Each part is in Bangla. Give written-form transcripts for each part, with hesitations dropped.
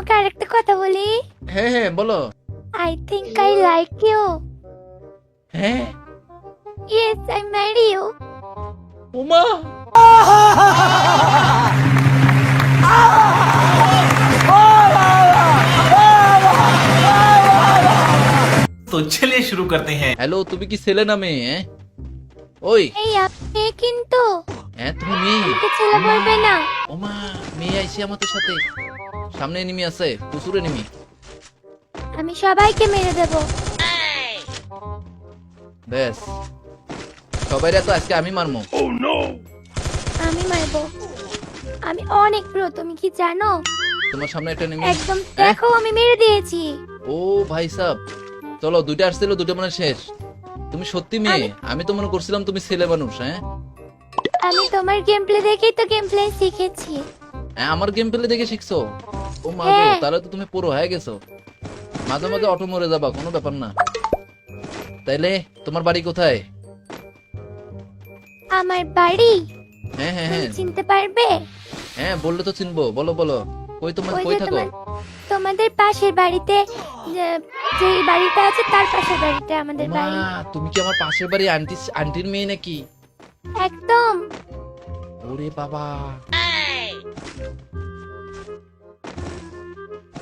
তোমাকে আরেকটা কথা বলি। হ্যাঁ হ্যাঁ বলো। I think I like you. হ্যাঁ Yes, I marry you. Uma तो चलिए शुरू करते हैं। হ্যালো, তুমি কি ছেলে না মেয়ে? ওই এই আপনি কিন্তু হ্যাঁ তুমি মেয়ে? আমাকে ছেলে বলবে না। ওমা মেয়ে আইসি আমাদের সাথে। সামনে এনিমি আছে, প্রচুর এনিমি। আমি সবাইকে মেরে দেব। ব্যাস সবাইরা তো আজকে আমি মারমু। আমি মারবো। আমি অনেক প্রো, তুমি কি জানো? তোমার সামনে একটা এনিমি। একদম দেখো, আমি মেরে দিয়েছি। ও ভাই সাব, চলো দুইটা আসছিল, দুটো মানে শেষ। তুমি সত্যি মেয়ে? আমি তো মনে করছিলাম তুমি ছেলে মানুষ। হ্যাঁ আমি তোমার গেম প্লে দেখেই তো গেম প্লে শিখেছি। হ্যাঁ আমার গেম প্লে দেখে শিখছো? ও মা গো, হ্যাঁ। তাহলে তো তুমি পুরো হয়ে গেছো। মাঝে মাঝে অটো মরে যাবা, কোনো ব্যাপার না। তাইলে তোমার বাড়ি কোথায়? আমার বাড়ি হ্যাঁ হ্যাঁ তুমি হ্যাঁ চিনতে পারবে? হ্যাঁ বললে তো চিনবো, বলো বলো। কই তোমার, ওই কই যে থাকো? তোমাদের পাশের বাড়িতে, যে বাড়িটা আছে তার পাশের বাড়িটা আমাদের মা বাড়ি। তুমি কি আমার পাশের বাড়ি আন্টির মেয়ে নাকি? একদম। ওরে বাবা,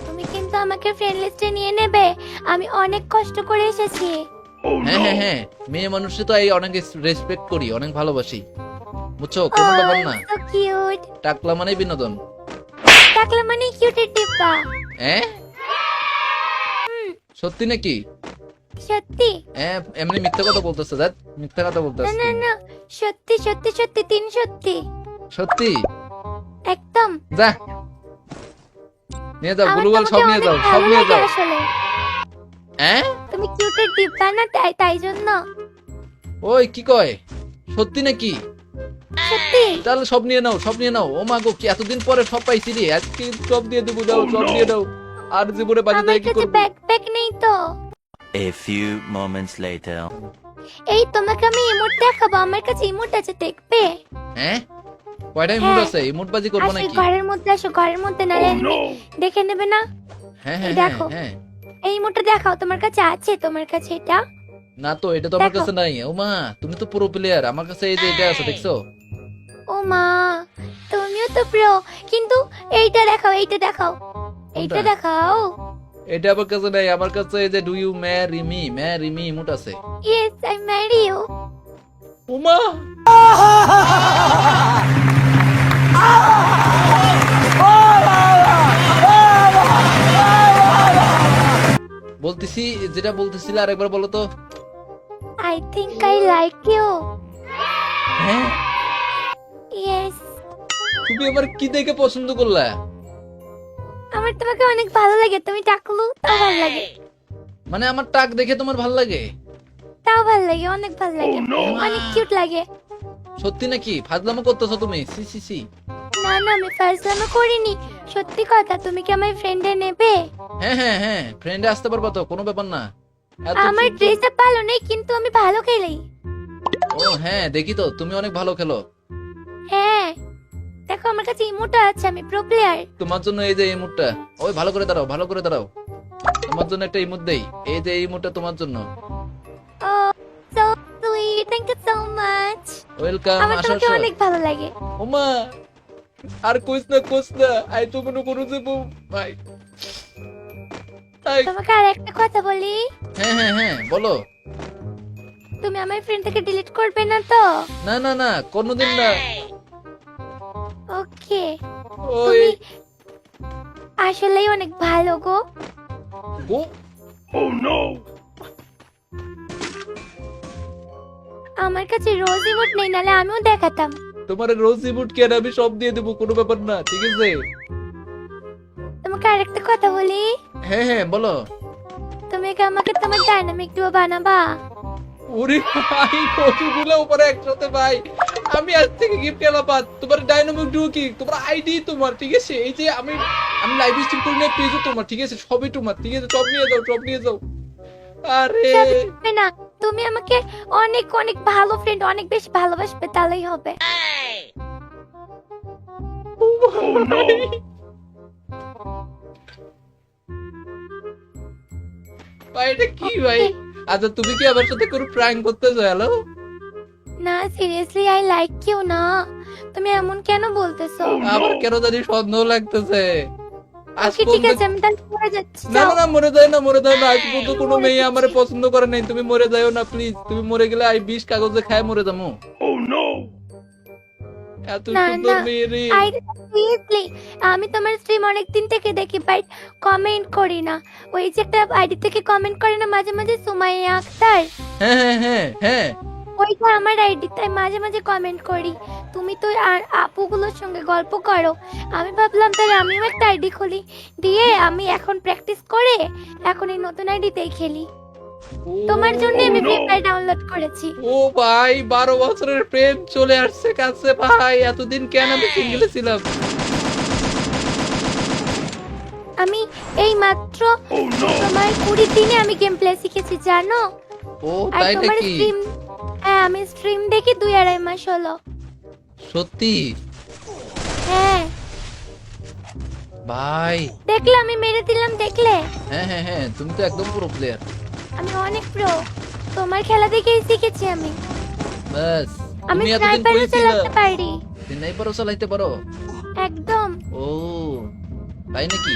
তুমি কিন্তু আমাকে ফ্রেন্ড লিস্টে নিয়ে নেবে, আমি অনেক কষ্ট করে এসেছি। হ্যাঁ হ্যাঁ হ্যাঁ মেয়ে মানুষে তো এই অনেক রেসপেক্ট করি, অনেক ভালোবাসি, বুঝছো? কোনো ব্যাপার না। So cute. টাকলা মানে বিনোদন। টাকলা মানে কিউটের ডিব্বা। হ্যাঁ সত্যি নাকি? সত্যি। হ্যাঁ এমনি মিথ্যা কথা বলতেছে, দেখ মিথ্যা কথা না বলতেছে। না না, সত্যি সত্যি সত্যি, তিন সত্যি। সত্যি? একদম। যা নিয়ে যাও, আমার গ্লুবাল সব তোমাকে নিয়ে অনেক যাও, সব ভালো নিয়ে লাগে যাও। আসলে। হ্যাঁ তুমি কিউটের ডিব্বা না, তাই তাই জন্য। ওই কি কয়, সত্যি নাকি? সত্যি। তাহলে সব নিয়ে নাও, সব নিয়ে নাও। ও মা গো, কি এতদিন পরে সব পাইছি রে, আজকে সব দিয়ে দেবো, দাও সব দিয়ে দাও। আর জীবনে বাজে আমার দেয় কি কাছে করবো? ব্যাকপ্যাক নেই তো। A few moments later. এই তোমাকে আমি ইমোট দেখাবো, আমার কাছে ইমোট আছে, দেখবে? হ্যাঁ কয়টা ইমোট হ্যাঁ। আছে? ইমোট বাজি করবো আসো নাকি? ঘরের মধ্যে, আসো ঘরের মধ্যে, নালে এমনি দেখে নেবে না। হ্যাঁ এই হ্যাঁ হ্যাঁ দেখো। হ্যাঁ। এই ইমোটটা দেখাও, তোমার কাছে আছে? তোমার কাছে এটা? না তো, এটা তো আমার দেখো। কাছে নাই। ও মা তুমি তো প্রো প্লেয়ার, আমার কাছে এই যে এটা আছে, দেখছো? ও মা, তুমিও তো প্রো, কিন্তু এইটা দেখাও, এইটা দেখাও, এইটা কোনটা? দেখাও। এটা আমার কাছে নাই। আমার কাছে এই যে do you marry me emote আছে। Yes, I marry you. ও মা বলতেছি, যেটা বলতেছিলে আরেকবার বলো তো। I think I like you. হ্যাঁ ইয়েস। তুমি আমার কি দেখে পছন্দ করলা? আমার তোমাকে অনেক ভালো লাগে, তুমি টাকলু তাও ভালো লাগে। মানে আমার টাক দেখে তোমার ভাল লাগে? তাও ভালো লাগে, অনেক ভালো লাগে, অনেক কিউট লাগে। সত্যি নাকি? ফাজলামো করতেছো তুমি? সি সি সি। না না, আমি ফাজলামো করিনি, সত্যি কথা। তুমি কি আমার ফ্রেন্ডে নেবে? হ্যাঁ হ্যাঁ হ্যাঁ ফ্রেন্ডে আসতে পারবা তো, কোনো ব্যাপার না। এত আমার সুন্দর- ড্রেসটা ভালো নেই, কিন্তু আমি ভালো খেলি। ও হ্যাঁ দেখি তো, তুমি অনেক ভালো খেলো। হ্যাঁ, দেখো আমার কাছে ইমোটা আছে, আমি প্রো প্লেয়ার। তোমার জন্য এই যে ইমোটটা, ওই ভালো করে দাঁড়াও, ভালো করে দাঁড়াও। তোমার জন্য একটা ইমোট দেই, এই যে এই ইমোটটা তোমার জন্য। ও so sweet, thank you so much. Welcome, আমার আসো তোমাকে আসো। অনেক ভালো লাগে। ওমা আর কইস না, আই তো মনে করো যে ভাই। আই তোমাকে আর একটা কথা বলি। হ্যাঁ হ্যাঁ হ্যাঁ বলো। তুমি আমার ফ্রেন্ড থেকে ডিলিট করবে না তো? না না না কোনোদিন না। ওকে। ওই তুমি আসলেই অনেক ভালো গো। গো আমার কাছে রোজ ইমোট নেই, নালে আমিও দেখাতাম। তোমার রোজ ইমোট কেন, আমি সব দিয়ে দেবো, কোনো ব্যাপার না, ঠিক আছে? তোমাকে আরেকটা কথা বলি। হ্যাঁ হ্যাঁ বলো। তুমি কি আমাকে তোমার ডায়নামিক ডুও বানাবা? ওরে ভাই কতগুলো উপরে একসাথে ভাই। আমি আজ থেকে গিফট এলা পাত। তোমার ডাইনামিক ডুও কি তোমার আইডি তোমার, ঠিক আছে? এই যে আমি লাইভ স্ট্রিম করি না, পেজও তোমার, ঠিক আছে? সবই তোমার, ঠিক আছে? সব নিয়ে যাও, সব নিয়ে যাও। আরে হবে না, তুমি আমাকে অনেক অনেক ভালো ফ্রেন্ড, অনেক বেশি ভালোবাসবে, তাহলেই হবে। ভাই। ভাই এটা কি ভাই? আচ্ছা তুমি কি আমার সাথে কোনো প্র্যাঙ্ক করতেছো? হ্যালো না সিরিয়াসলি আই লাইক ইউ না, তুমি এমন কেন বলতেছো? আমার কেন জানি সন্দেহ লাগতেছে। আজ ওকে ঠিক পর্যন্ত আছে, আমি তাহলে মরে যাচ্ছি। না যাও। না না, মরে যায় না, মরে যায় না। আজ পর্যন্ত কোনো মেয়ে আমারে পছন্দ করে নাই। তুমি মরে যাও না প্লিজ। তুমি মরে গেলে আই 20 কাগজে খায় মরে যাবো। এত না সুন্দর না মেয়ে রে। আই সিরিয়াসলি আমি তোমার স্ট্রিম অনেকদিন থেকে দেখি, বাট কমেন্ট করি না। ওই যে একটা আইডি থেকে কমেন্ট করে না মাঝে মাঝে, সুমাইয়া আক্তার, হ্যাঁ হ্যাঁ হ্যাঁ হ্যাঁ। ওইটা আমার আইডি, তাই মাঝে মাঝে কমেন্ট করি। তুমি তো আর আপুগুলোর সঙ্গে গল্প করো, আমি ভাবলাম তাহলে আমিও একটা আইডি খুলি, দিয়ে আমি এখন প্র্যাকটিস করে এখন এই নতুন আইডিতেই খেলি। তোমার জন্য আমি ফ্রি ফায়ার ডাউনলোড করেছি। ও ভাই 12 বছরের প্রেম চলে আসছে কাছে ভাই। এতদিন কেন আমি সিঙ্গেল ছিলাম? আমি এই মাত্র তোমার 20 দিনে আমি গেম প্লে শিখেছি জানো। ও আর তাই তোমার নাকি? স্ট্রিম, হ্যাঁ আমি স্ট্রিম দেখি 2-2.5 মাস হলো। সত্যি হ্যাঁ ভাই? দেখলে আমি মেরে দিলাম, দেখলে হ্যাঁ হ্যাঁ হ্যাঁ, তুমি তো একদম পুরো প্লেয়ার। আমি অনেক প্রো, তোমার খেলা দেখেই শিখেছি আমি। বাস আমি তুমি এতদিন স্নাইপারও কই ছিলা? চালাতে পারি স্নাইপারও চালাইতে পারো? একদম। ও তাই নাকি?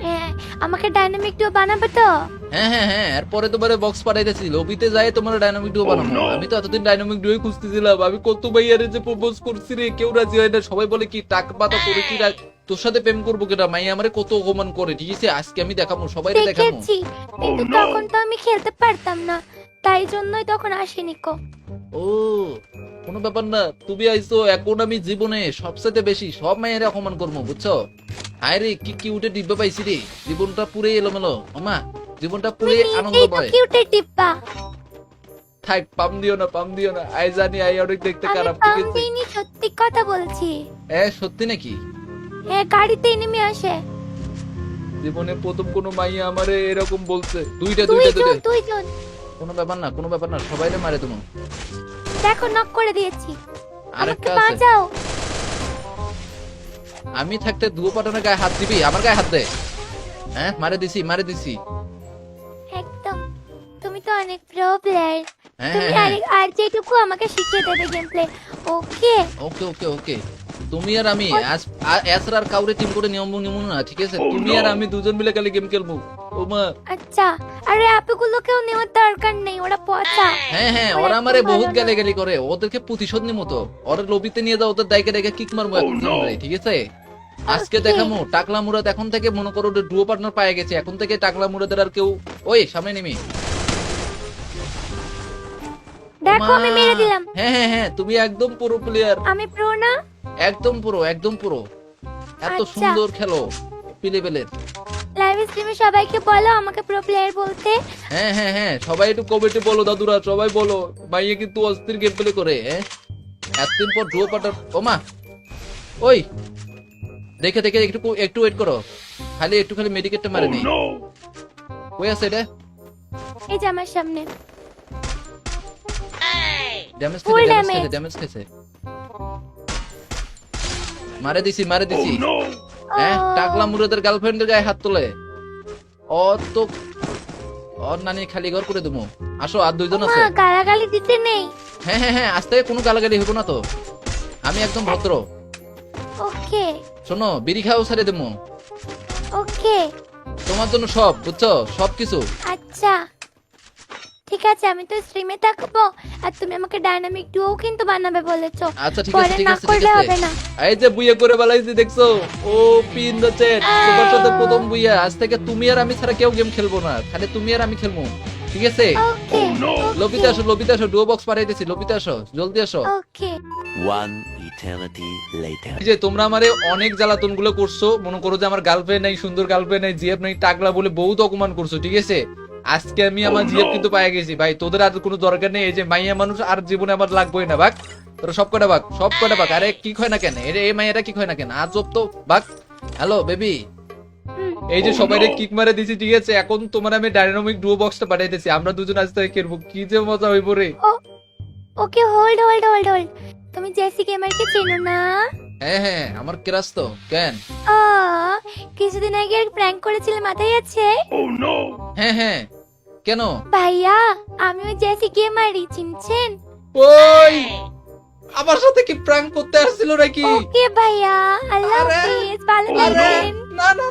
হ্যাঁ আমাকে ডাইনামিক ডিও বানাবে তো? হ্যাঁ হ্যাঁ হ্যাঁ, এরপরে তোমারে বক্স পাঠাইতেছি, লবিতে যায় তোমার ডাইনামিক ডিও বানাবো। আমি তো এতদিন ডাইনামিক ডিওই খুঁজতেছিলাম। আমি কত ভাইয়ারে যে প্রপোজ করছি রে, কেউ রাজি হয় না। সবাই বলে কি টাক পাতা করে কি তোর সাথে প্রেম করবো কেটা? মাইয়া আমারে কত অপমান করে। ঠিক আছে আজকে আমি দেখাবো, সবাইরে দেখাবো। দেখেছি, কিন্তু তখন তো আমি খেলতে পারতাম না, তাই জন্যই তখন আসিনি কো। ও কোনো ব্যাপার না, তুমি আইছো এখন। আমি জীবনে সবচেয়ে বেশি সব মায়ের অপমান করবো বুঝছো? হায় রে কি কি উঠে ডিব্বা পাইছি রে। জীবনটা পুরে এলোমেলো আমা, জীবনটা পুরে আনন্দ নিজেই তো পায়। কিউটে টিপ্পা। থাক পাম দিও না, পাম দিও না। আই জানি আই অনেক দেখতে আমি খারাপ। পাম ঠিক আছে দিইনি, সত্যি কথা বলছি। সত্যি নাকি? হ্যাঁ গাড়িতে নেমে আসে। জীবনে প্রথম কোনো মাইয়া আমারে এরকম বলছে। দুইটা দুইটা দুইটা। দুইজন কোনো ব্যাপার না, কোনো ব্যাপার না, সবাইরে মারে তুমি। দেখো নক করে দিয়েছি, আমাকে আরেকটা আছে। বাঁচাও। আমি থাকতে দুও পাটনের গায়ে হাত দিবি? আমার গায়ে হাত দে। হ্যাঁ মারে দিছি, মারে দিছি। একদম, তুমি তো অনেক প্রো প্লেয়ার। হ্যাঁ তুমি হ্যাঁ আর যেটুকু আমাকে শিখিয়ে দেবে গেম প্লে। ওকে ওকে ওকে ওকে। তুমি আর আমি এসরা আর কাউরে টিম করে নিয়ম নিমু না, ঠিক আছে? তুমি আর আমি দুজন মিলে খালি গেম খেলবো। ও মা। আচ্ছা, আরে আপুগুলোকেও নেওয়ার দরকার নেই, ওরা পচা। হ্যাঁ হ্যাঁ, ওরা ওরা আমারে একদম বহুত ভালো না। গালাগালি করে। ওদেরকে প্রতিশোধ নিমু তো। ওর লবিতে নিয়ে যাও, ওদের দাইকে দাইকে কিক মারবো এখন আমরা, ঠিক আছে? আজকে Okay. দেখামু টাকলা মুরাদ। এখন থেকে মনে করো ডুও পার্টনার পায়ে গেছে। এখন থেকে টাকলা মুরাদের আর কেউ। ওই সামনে নেমি। দেখো আমি মেরে দিলাম। হ্যাঁ হ্যাঁ হ্যাঁ, তুমি একদম পুরো প্লেয়ার। আমি প্রো না? একদম পুরো, একদম পুরো। এত আচ্ছা। সুন্দর খেলো প্লেবেলের। লাইভ স্ট্রিমে সবাইকে বলো আমাকে প্রো প্লেয়ার বলতে। হ্যাঁ হ্যাঁ হ্যাঁ, সবাই একটু কমেন্টে বলো দাদুরা, সবাই বলো। মাইয়া কিন্তু অস্থির গেম প্লে করে। হ্যাঁ এতদিন পর ডুও পার্টনার। ওমা ওই দেখে দেখে একটু একটু ওয়েট করো, খালি একটু খালি মেডিকেটটা মারে নেই। কই আছে এটা? এই যে আমার সামনে। ড্যামেজ Full খেয়েছে, ড্যামেজ damage. খেয়েছে, ড্যামেজ খেয়েছে। মারে দিছি, মারে দিছি। হ্যাঁ টাকলা মুরাদের গার্লফ্রেন্ডের গায়ে হাত তোলে। ও তো ওর নানি খালি ঘর করে দেবো। আসো আর দুইজন আছে। মা গালাগালি দিতে নেই। হ্যাঁ হ্যাঁ হ্যাঁ, আজ থেকে কোনো গালাগালি হইব না তো। আমি একদম ভদ্র। ওকে শোনো বিড়ি খাও ছেড়ে দেবো ওকে তোমার জন্য, সব বুঝছো, সবকিছু। আচ্ছা ঠিক আছে, আমি তো স্ট্রিমে থাকবো। আর তুমি আমাকে ডাইনামিক ডুও কিন্তু বানাবে বলেছো। আচ্ছা ঠিক পরে আছে ঠিক না আছে ঠিক করলে হবে আছে। না। এই যে বুইয়া করে বেলাইছি দেখছো? ও পিন দ্য চ্যাট। তোমার সাথে প্রথম বুইয়া। আজ থেকে তুমি আর আমি ছাড়া কেউ গেম খেলবো না, খালি তুমি আর আমি খেলবো, ঠিক আছে? ওকে লবিতে আসো, লবিতে আসো। ডুও বক্স পাঠাইতেছি, লবিতে আসো, জলদি আসো। ওকে One eternity later. এই যে তোমরা আমারে অনেক জ্বালাতন গুলো করছো। মনে করো যে আমার গার্লফ্রেন্ড নাই, সুন্দর গার্লফ্রেন্ড নাই, জিএফ নাই, টাকলা বলে বহুত অপমান করছো, ঠিক আছে? আজকে আমি আমার জিএফ কিন্তু পায়ে গেছি ভাই। তোদের আর কোনো দরকার নেই। এই যে মাইয়া মানুষ আর জীবনে আমার লাগবেই না। বাক তোরা সব কটা বাক, সব কটা বাক। আরে কি হয় না কেন এই মাইয়াটা কি হয় না কেন? আজব তো। বাক। Hello baby. এই যে সবাইরে কিক মারে দিছি, ঠিক আছে? এখন তোমার আমি ডাইনামিক ডুও বক্সটা পাঠাইতেছি। আমরা দুজন আজ থেকে খেলবো, কি যে মজা হইব রে। ওকে হোল্ড হোল্ড হোল্ড হোল্ড। তুমি জেসি গেমারকে চেনো না? হ্যাঁ হ্যাঁ, আমার ক্রাশ তো। কেন? কিছুদিন আগে প্র্যাঙ্ক করেছিলে, মাথায় আছে? হ্যাঁ হ্যাঁ, কেন? ভাইয়া আমি ওই জেসিকে মারি, চিনছেন? ওই আমার সাথে কি প্র্যাঙ্ক করতে আসছিল নাকি? ওকে ভাইয়া, আল্লাহ আরে, হাফেজ, ভালো আরে থাকবেন। না না